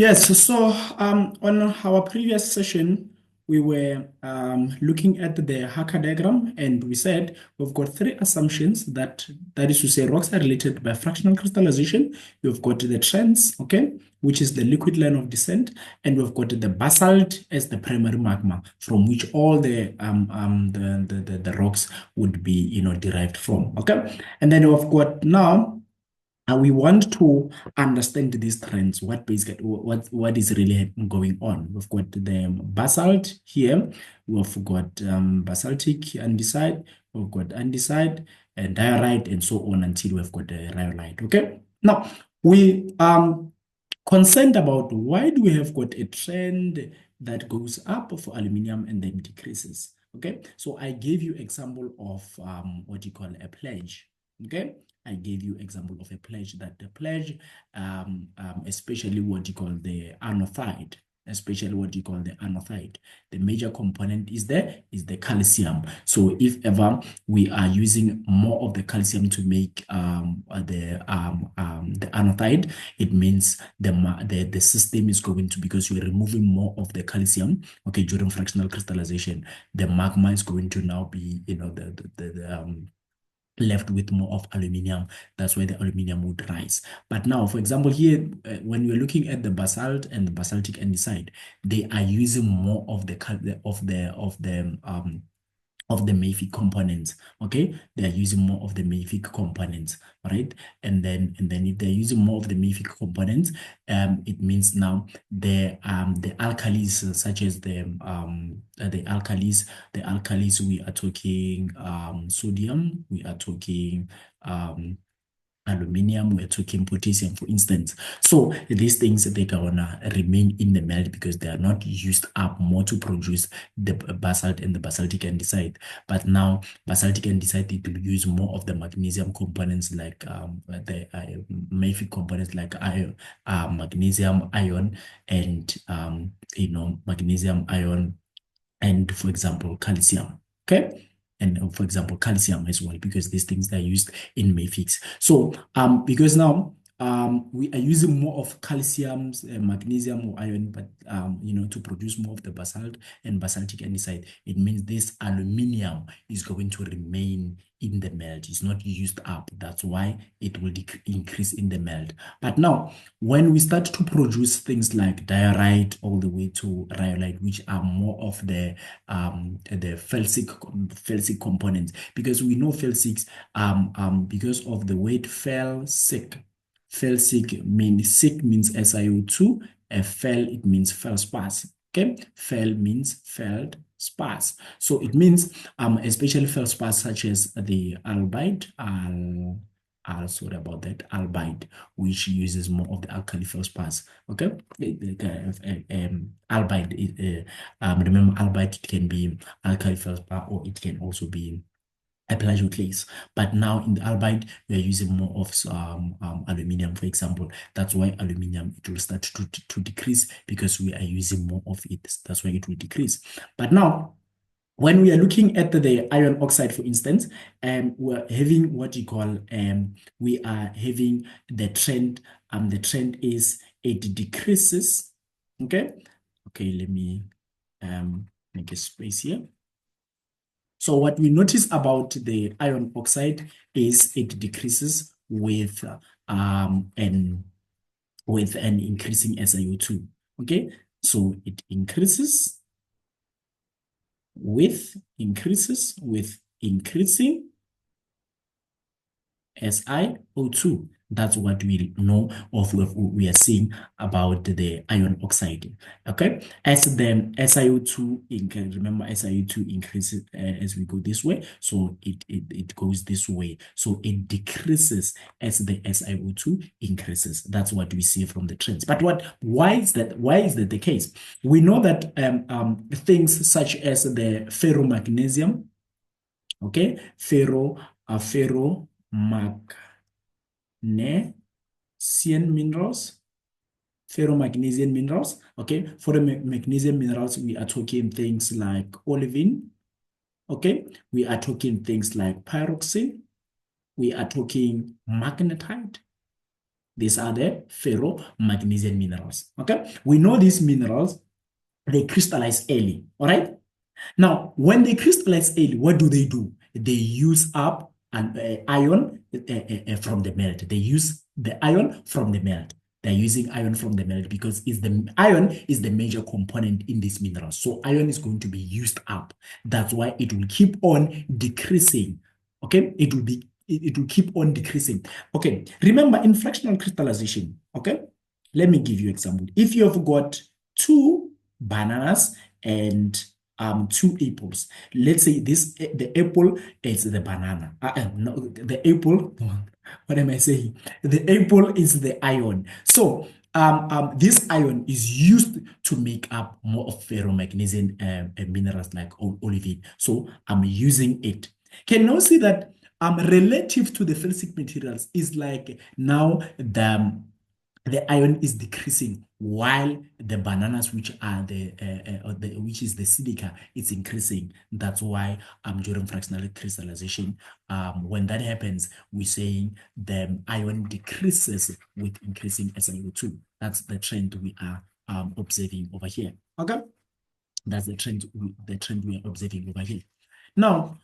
Yes, so on our previous session, we were looking at the Harker diagram, and we said we've got three assumptions that is to say rocks are related by fractional crystallization. We've got the trends, okay, which is the liquid line of descent, and we've got the basalt as the primary magma from which all the rocks would be derived from, okay, and then we've got now. And we want to understand these trends, what is really going on. We've got the basalt here, we've got basaltic andesite, we've got andesite and diorite, and so on until we've got the rhyolite. Okay. Now we concerned about why do we have got a trend that goes up for aluminium and then decreases. Okay, so I gave you example of what you call a pledge. Okay, I gave you example of a pledge, that the pledge, especially what you call the anorthite, the major component is the calcium. So if ever we are using more of the calcium to make the anorthite, it means the system is going to, because you're removing more of the calcium, okay, during fractional crystallization, the magma is going to now be, left with more of aluminium. That's why the aluminium would rise. But now, for example, here, when we're looking at the basalt and the basaltic andesite, they are using more of the mafic components. Okay, they are using more of the mafic components, right? And then if they're using more of the mafic components, it means now the alkalis, such as the alkalis, we are talking sodium, we are talking aluminium, we're talking potassium, for instance. So these things, they're gonna remain in the melt because they are not used up more to produce the basalt and the basaltic andesite. But now basaltic andesite, it will use more of the magnesium components, like the mafic components, like magnesium ion and magnesium ion, and for example calcium. Okay, and for example calcium as well, because these things are used in mafics. So because now we are using more of calcium, magnesium or iron, but to produce more of the basalt and basaltic andesite, it means this aluminium is going to remain in the melt. It's not used up. That's why it will increase in the melt. But now, when we start to produce things like diorite all the way to rhyolite, which are more of the felsic components, because we know felsics, because of the word felsic. Felsic means, sic means SiO₂, fel, it means feldspar. Okay, fel means feldspar. So it means especially feldspar such as the albite, sorry about that, albite, which uses more of the alkali feldspars. Okay, albite, remember albite, it can be alkali feldspar or it can also be a plagioclase. But now in the albite, we are using more of aluminium, for example. That's why aluminium, it will start to decrease, because we are using more of it. That's why it will decrease. But now, when we are looking at the iron oxide, for instance, we're having what you call, we are having the trend. The trend is it decreases. Okay, let me make a space here. So what we notice about the iron oxide is it decreases with an increasing SiO₂. Okay, so it increases with increasing SiO₂. That's what we know of, we are seeing about the iron oxide. Okay, as the SiO₂, remember SiO₂ increases as we go this way, so it goes this way, so it decreases as the SiO₂ increases. That's what we see from the trends. But why is that the case? We know that things such as the ferromagnesium, okay, ferromagnesium minerals, ferromagnesian minerals. Okay, for the magnesium minerals, we are talking things like olivine. Okay, we are talking things like pyroxene. We are talking magnetite. These are the ferromagnesian minerals. Okay, we know these minerals, they crystallize early. All right. Now, when they crystallize early, what do? They use up an ion from the melt. They use the ion from the melt. They're using ion from the melt because iron is the major component in these minerals. So iron is going to be used up. That's why it will keep on decreasing. Okay, it will keep on decreasing. Okay, remember in fractional crystallization. Okay, let me give you an example. If you have got two bananas and two apples. Let's say the apple is the banana. No, the apple. What am I saying? The apple is the iron. So this iron is used to make up more of ferromagnesian minerals like olivine. So I'm using it. Can you now see that relative to the felsic materials is like now the iron is decreasing while the bananas, which are which is the silica, it's increasing. That's why during fractional crystallization, when that happens, we're saying the iron decreases with increasing SiO₂. That's the trend we are observing over here. Okay, that's the trend we are observing over here. Now,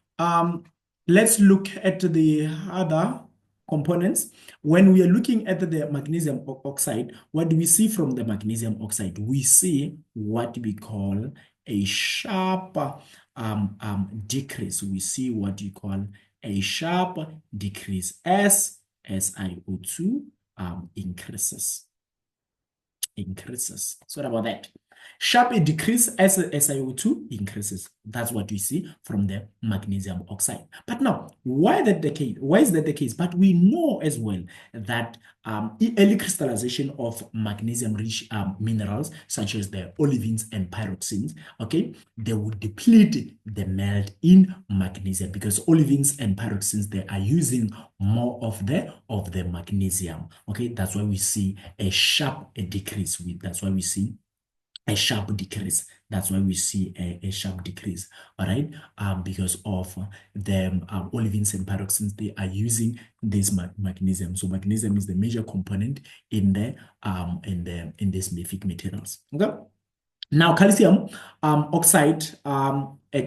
let's look at the other components. When we are looking at the magnesium oxide, what do we see from the magnesium oxide? We see what we call a sharp decrease. We see what you call a sharp decrease as SiO₂ increases. Sorry about that. Sharp decrease as SiO₂ increases. That's what we see from the magnesium oxide. But now, why is that the case? But we know as well that early crystallization of magnesium-rich minerals, such as the olivines and pyroxenes, okay, they would deplete the melt in magnesium because olivines and pyroxenes, they are using more of the magnesium. Okay, that's why we see a sharp decrease. That's why we see a sharp decrease. That's why we see a sharp decrease, all right? Because of the olivines and pyroxenes, they are using this magnesium. So magnesium is the major component in these mafic materials. Okay. Now calcium oxide,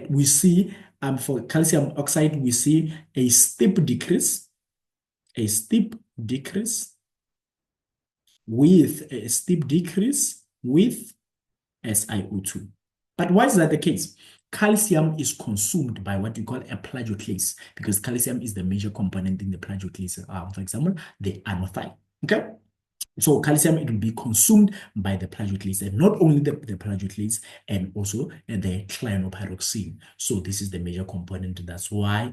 we see for calcium oxide we see a steep decrease with SiO₂. But why is that the case? Calcium is consumed by what we call a plagioclase because calcium is the major component in the plagioclase. For example, the anothyde. Okay. So calcium, it will be consumed by the plagioclase, and not only the plagioclase, and also the cyanopyroxene. So this is the major component. That's why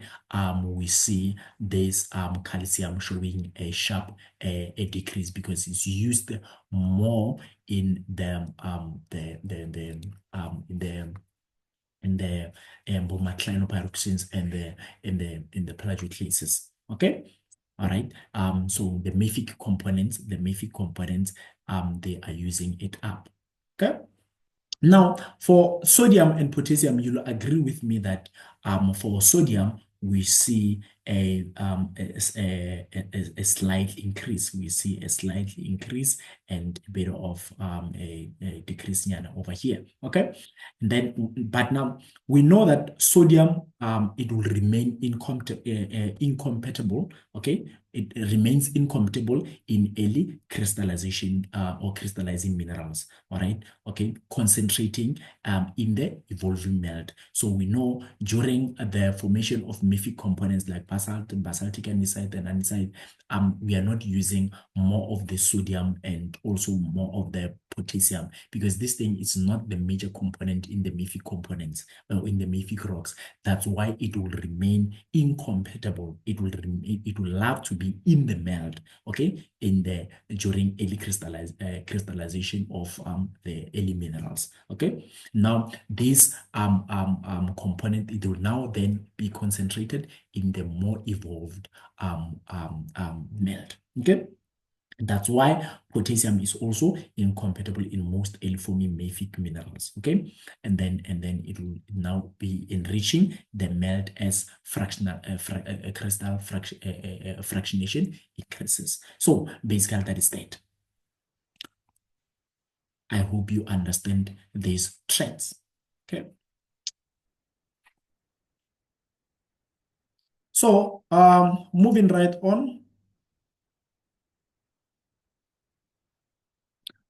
we see this calcium showing a sharp a decrease because it's used more in the cyanopyroxenes and in the plagioclases. Okay. All right. So the mafic components, they are using it up. Okay. Now, for sodium and potassium, you'll agree with me that for sodium, we see a slight increase. We see a slight increase and a bit of a decrease over here. Okay. And then, but now we know that sodium it will remain incompatible. Okay, it remains incompatible in early crystallization or crystallizing minerals. All right. Okay, concentrating in the evolving melt. So we know during the formation of mafic components like basalt, basaltic andesite, and andesite, we are not using more of the sodium and also more of the potassium because this thing is not the major component in the mafic components or in the mafic rocks. That's why it will remain incompatible. It will have to be in the melt, okay, during early crystallization of the early minerals. Okay, now this component, it will now then be concentrated in the more evolved melt. Okay. That's why potassium is also incompatible in most early-forming mafic minerals. Okay, and then it will now be enriching the melt as fractional crystal fractionation increases. So basically, that is that. I hope you understand these trends. Okay. So moving right on,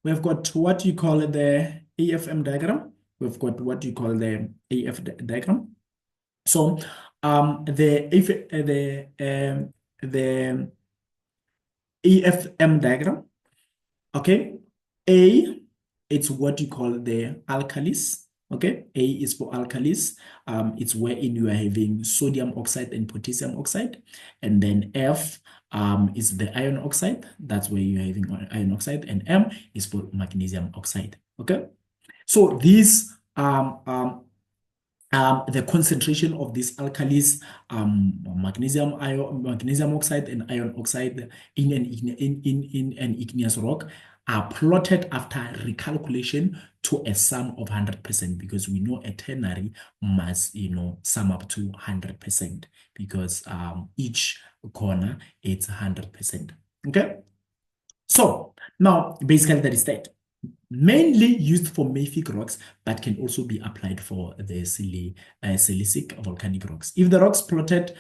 we've got what you call the AFM diagram. We've got what you call the AF diagram. So the AFM diagram, okay, A, it's what you call the alkalis. Okay, A is for alkalis. It's wherein you are having sodium oxide and potassium oxide. And then F is the iron oxide. That's where you're having iron oxide. And M is for magnesium oxide. Okay, so these the concentration of these alkalis, magnesium oxide and iron oxide in an igneous rock are plotted after recalculation to a sum of 100% because we know a ternary must, sum up to 100% because each corner it's 100%. Okay, so now basically that is that. Mainly used for mafic rocks, but can also be applied for the silicic volcanic rocks. If the rocks plotted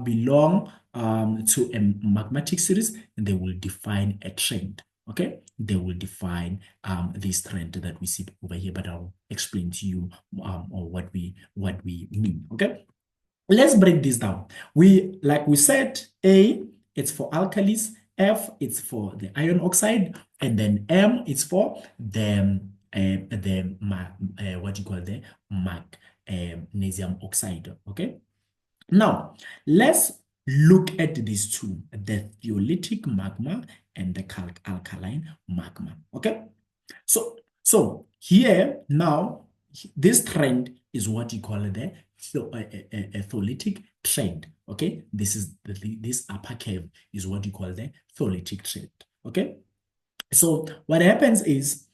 belong to a magmatic series, they will define a trend. Okay, they will define this trend that we see over here, but I'll explain to you or what we mean. Okay, let's break this down. Like we said, A, it's for alkalis. F, it's for the iron oxide, and then M, it's for the what you call the magnesium oxide. Okay. Now let's look at these two: the tholeiitic magma and the calc-alkaline magma. Okay. So here now, this trend is what you call the tholeiitic trend. Okay, this upper curve is what you call the tholeiitic trend. Okay, so what happens is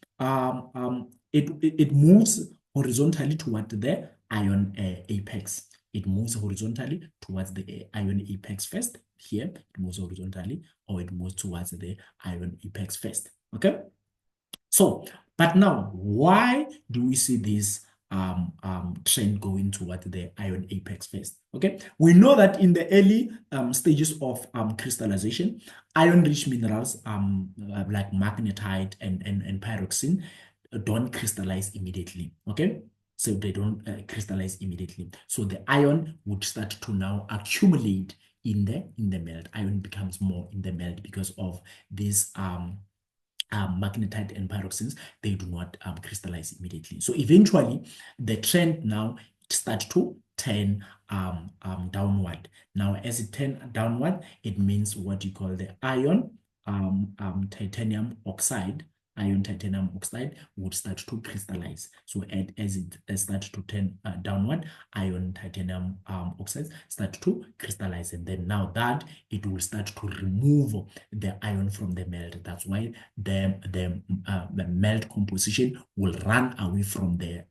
it moves horizontally toward the ion apex. It moves horizontally towards the ion apex first. Here it moves horizontally, or it moves towards the ion apex first. Okay. So, but now, why do we see this trend going toward the ion apex first? Okay, we know that in the early stages of crystallization, iron-rich minerals like magnetite and pyroxene don't crystallize immediately. Okay, so they don't crystallize immediately. So the ion would start to now accumulate in the melt. Ion becomes more in the melt because of this magnetite and pyroxenes, they do not crystallize immediately. So eventually, the trend now starts to turn downward. Now, as it turns downward, it means what you call the titanium oxide. Iron titanium oxide would start to crystallize. So as it starts to turn downward, iron titanium oxides start to crystallize. And then now that it will start to remove the iron from the melt. That's why the melt composition will run away from the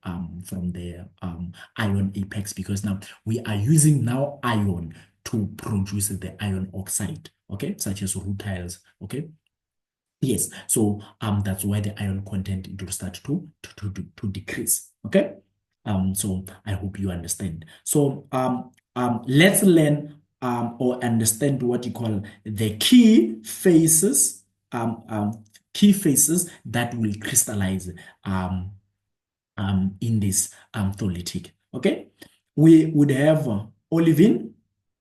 iron apex, because now we are using now iron to produce the iron oxide, okay, such as rutiles, okay. Yes, so that's why the iron content it will start to decrease. Okay, so I hope you understand. So let's learn or understand what you call the key phases that will crystallize in this tholeiitic. Okay, we would have olivine,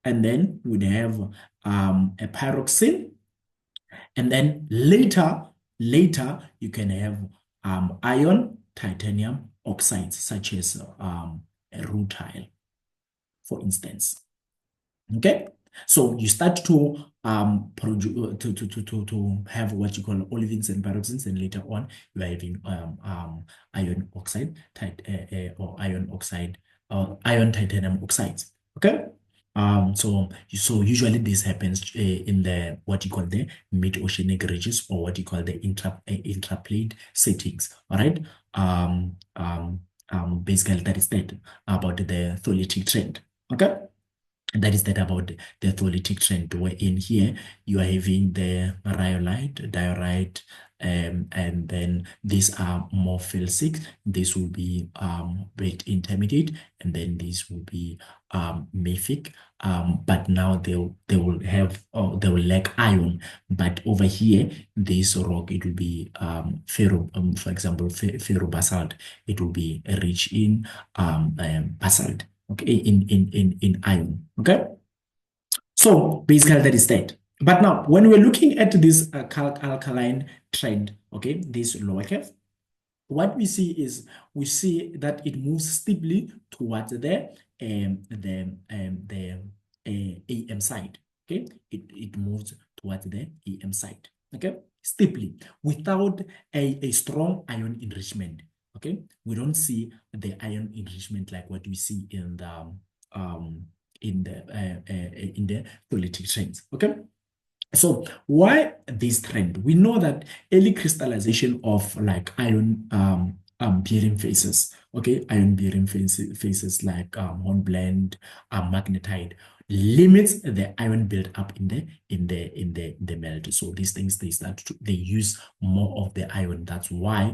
and then we'd have a pyroxene. And then later you can have iron titanium oxides, such as a rutile, for instance. Okay, so you start to have what you call olivines and pyroxenes, and later on you are having iron oxide or iron oxide or iron titanium oxides. Okay. So usually this happens in the what you call the mid-oceanic ridges, or what you call the intraplate settings. All right. Basically that is that about the Tholeiitic trend. Okay. That is that about the Tholeiitic trend, where in here you are having the rhyolite, diorite, and then these are more felsic. This will be weight intermediate, and then this will be mafic. But now they will have, or they will lack iron. But over here, this rock, it will be ferro, for example, ferrobasalt. It will be rich in basalt. Okay, in iron. Okay, so basically that is that. But now, when we're looking at this calc-alkaline trend, okay, this lower curve, what we see is, we see that it moves steeply towards the AM side. Okay, it moves towards the AM side. Okay, steeply, without a strong ion enrichment. Okay, we don't see the ion enrichment like what we see in the Tholeiitic trends. Okay, so why this trend? We know that early crystallization of like ion bearing phases, okay, ion bearing phases like hornblende, magnetite, limits the ion build up in the melt. So these things, they use more of the ion. That's why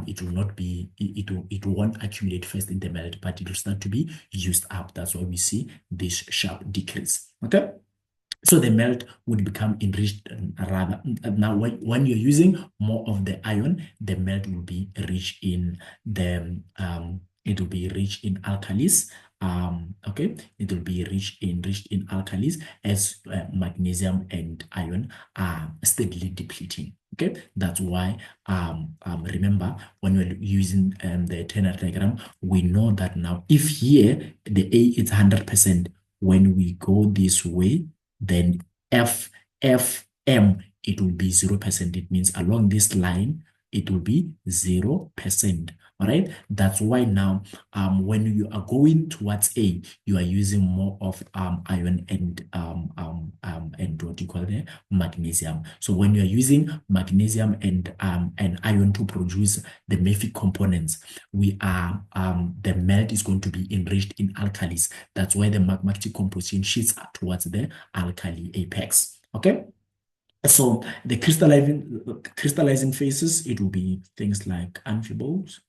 it will not be, it won't accumulate first in the melt, but it will start to be used up. That's why we see this sharp decrease. Okay. So the melt would become enriched rather. Now, when you're using more of the ion, the melt will be rich in the it will be rich in alkalis. Okay, it will be enriched in alkalis, as magnesium and iron are steadily depleting. Okay, that's why remember, when we're using the Turner diagram, we know that now if here the A is 100%, when we go this way, then FM, it will be 0%. It means along this line, it will be 0%. All right. That's why now, when you are going towards A, you are using more of iron and what you call the magnesium. So when you are using magnesium and iron to produce the mafic components, we are the melt is going to be enriched in alkalis. That's why the magmatic composition shifts towards the alkali apex. Okay. So the crystallizing phases, it will be things like amphiboles,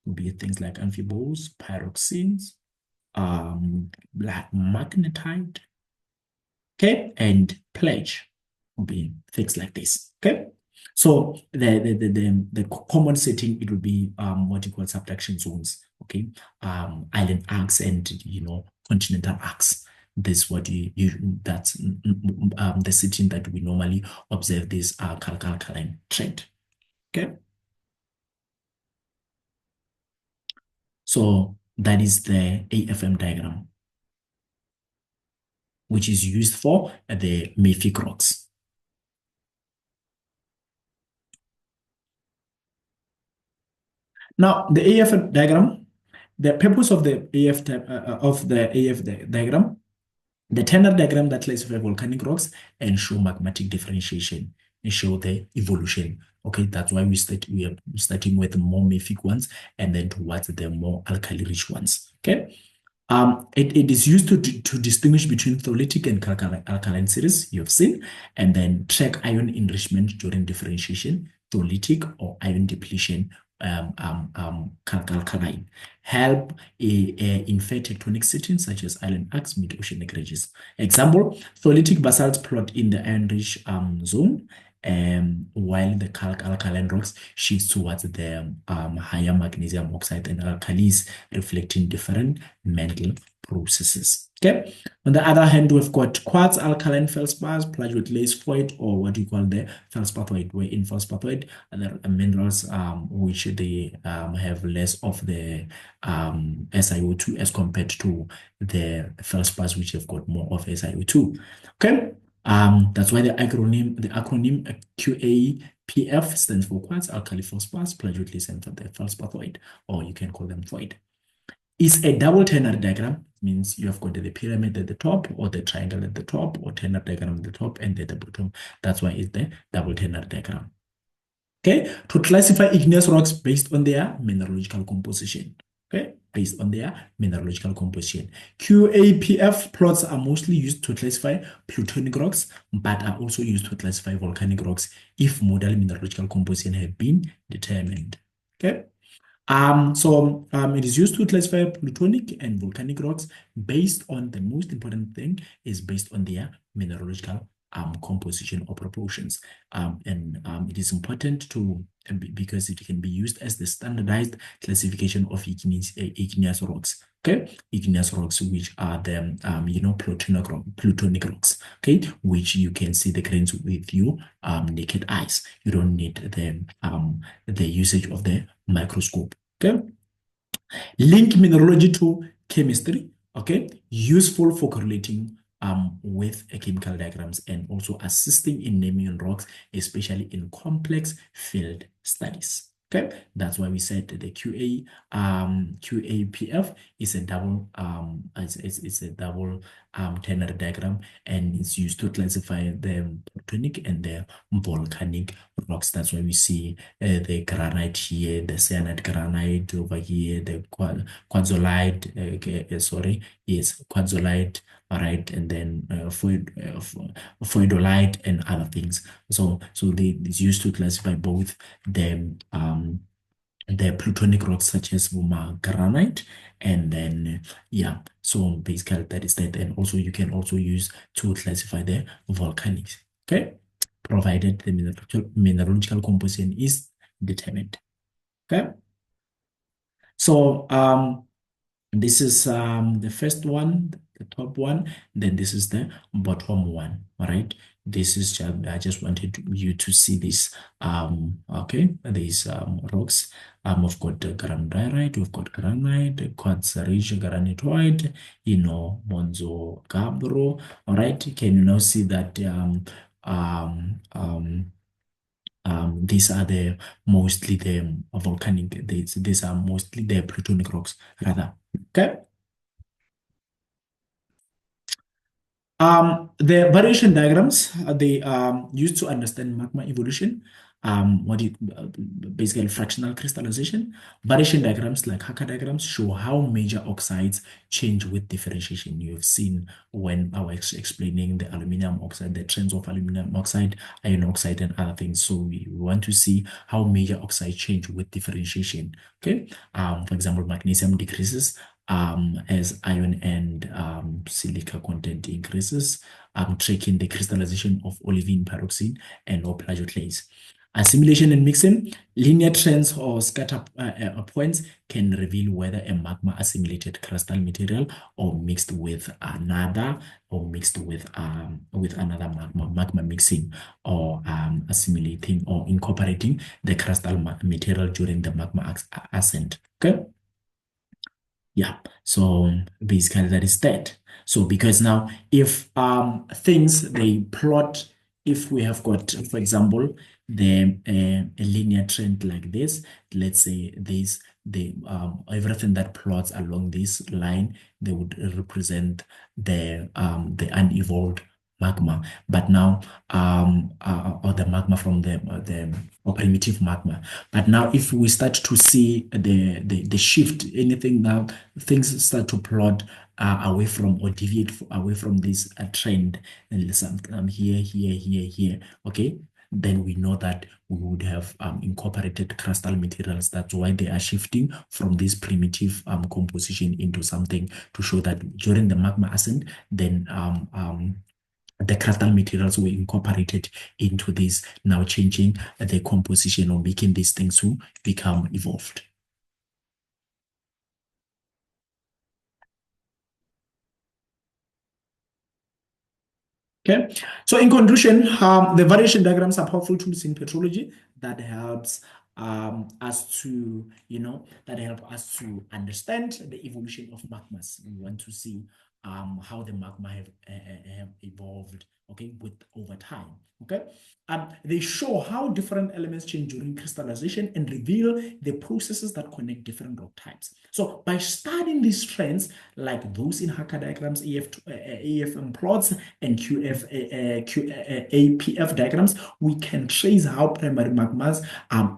pyroxenes, like magnetite, okay, and pledge will be things like this. Okay. So the common setting, it will be what you call subduction zones. Okay, island arcs and continental arcs. This is what that's the setting that we normally observe this calc-alkaline trend. Okay. So that is the AFM diagram, which is used for the mafic rocks. Now, the AFM diagram, the purpose of the AF diagram, the Turner diagram that classifies volcanic rocks and show magmatic differentiation and show the evolution. Okay, that's why we are starting with the more mafic ones and then towards the more alkali-rich ones. Okay. It is used to distinguish between Tholeiitic and calc-alkaline series, you have seen, and then track ion enrichment during differentiation, Tholeiitic or ion depletion, calc-alkaline. Help infer tectonic settings such as island arcs, mid-oceanic ridges. Example, Tholeiitic basalt plot in the iron-rich zone, while the calc-alkaline rocks shifts towards the higher magnesium oxide and alkalis, reflecting different mental processes. Okay. On the other hand, we've got quartz alkaline feldspars, plagioclase void, or what we call the feldspar void, where in feldspar void there are minerals which they have less of the SiO₂ as compared to the feldspars which have got more of SiO₂. Okay. That's why the acronym QAPF stands for quartz alkali feldspars, plagioclase, and the feldspar void, or you can call them void. It's a double Turner diagram means you have got the pyramid at the top, or the triangle at the top, or Tanner diagram at the top and at the bottom. That's why it's the double Tanner diagram. Okay, to classify igneous rocks based on their mineralogical composition. Okay, based on their mineralogical composition. QAPF plots are mostly used to classify plutonic rocks, but are also used to classify volcanic rocks if model mineralogical composition have been determined. Okay. It is used to classify plutonic and volcanic rocks based on the most important thing is based on their mineralogical composition or proportions. It is important to because it can be used as the standardized classification of igneous rocks. Okay, igneous rocks, which are the plutonic rocks. Okay, which you can see the grains with your naked eyes. You don't need the usage of the microscope. Okay, link mineralogy to chemistry. Okay, useful for correlating with chemical diagrams and also assisting in naming rocks, especially in complex field studies. Okay, that's why we said the QAPF is a double it's a double Tanner diagram, and it's used to classify the plutonic and the volcanic rocks. That's why we see the granite here, the cyanide granite over here, the quartzolite, quartzolite, all right, and then phoidolite and other things. So it's used to classify both the plutonic rocks such as granite, and then so basically that is that. And also you can also use to classify the volcanics. Okay, provided the mineralogical composition is determined. Okay, so this is the first one, the top one, then this is the bottom one. All right, this is I just wanted you to see this. Okay, these rocks. We've got the granite, we've got granite, quartz-rich granitoid, Monzo gabbro. All right, can you now see that these are mostly the volcanic, these are mostly the plutonic rocks rather. Okay. The variation diagrams, they used to understand magma evolution, basically fractional crystallization. Variation diagrams like Harker diagrams show how major oxides change with differentiation. You have seen when I was explaining the aluminum oxide, the trends of aluminum oxide, iron oxide, and other things. So we want to see how major oxides change with differentiation. Okay. For example, magnesium decreases as iron and silica content increases, tracking the crystallization of olivine, pyroxene, and or plagioclase. Assimilation and mixing, linear trends or scatter points can reveal whether a magma assimilated crystal material or mixed with another, another magma mixing or assimilating or incorporating the crystal material during the magma ascent. Okay. Yeah, so basically that is that. So because now if things they plot, if we have got, for example, the a linear trend like this, let's say this, everything that plots along this line, they would represent the unevolved magma. But now or the magma from the or primitive magma. But now if we start to see the shift, anything now, things start to plot away from or deviate away from this trend, and here, okay, then we know that we would have incorporated crystal materials. That's why they are shifting from this primitive composition into something to show that during the magma ascent, then the crystal materials were incorporated into this, now changing the composition or making these things to become evolved. Okay, so in conclusion, the variation diagrams are powerful tools in petrology that helps us to, that help us to understand the evolution of magmas. We want to see how the magma have evolved, okay, with over time, okay. They show how different elements change during crystallization and reveal the processes that connect different rock types. So by studying these trends, like those in Harker diagrams, AFM plots, and QAPF diagrams, we can trace how primary magmas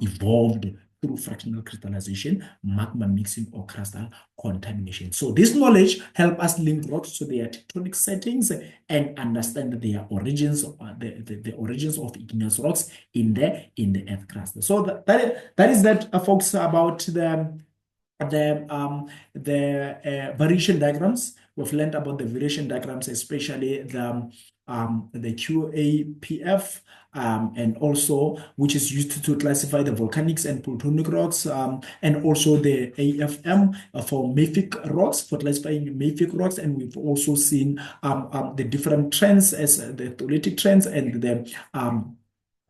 evolved through fractional crystallization, magma mixing, or crustal contamination. So this knowledge help us link rocks to their tectonic settings and understand their origins, the origins of igneous rocks in the earth crust. So that is that, folks, about the variation diagrams. We've learned about the variation diagrams, especially the QAPF, and also which is used to classify the volcanics and plutonic rocks, and also the AFM for mafic rocks, for classifying mafic rocks. And we've also seen the different trends as the Tholeiitic trends and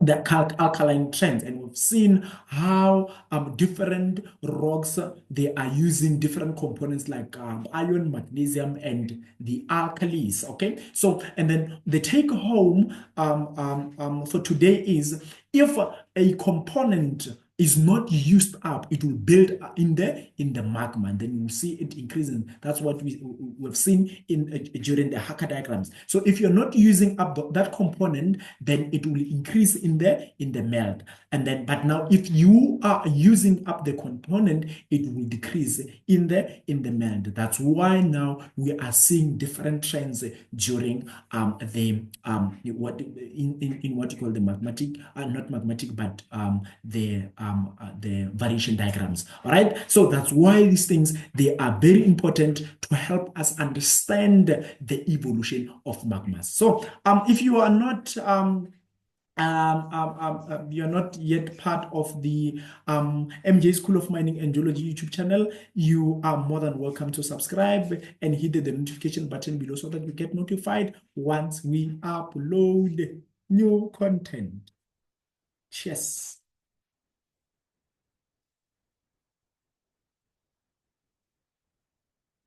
the calc-alkaline trends, and we've seen how different rocks, they are using different components like iron, magnesium, and the alkalis. Okay, so and then the take home for today is, if a component is not used up, it will build in the magma, and then you will see it increasing. That's what we've seen in during the Harker diagrams. So if you're not using up that component, then it will increase in the melt. And then, but now if you are using up the component, it will decrease in the melt. That's why now we are seeing different trends during what you call the magmatic, not magmatic, but the variation diagrams. All right, so that's why these things, they are very important to help us understand the evolution of magmas. So if you are not you're not yet part of the MJ School of Mining and Geology YouTube channel, you are more than welcome to subscribe and hit the notification button below so that you get notified once we upload new content. Cheers.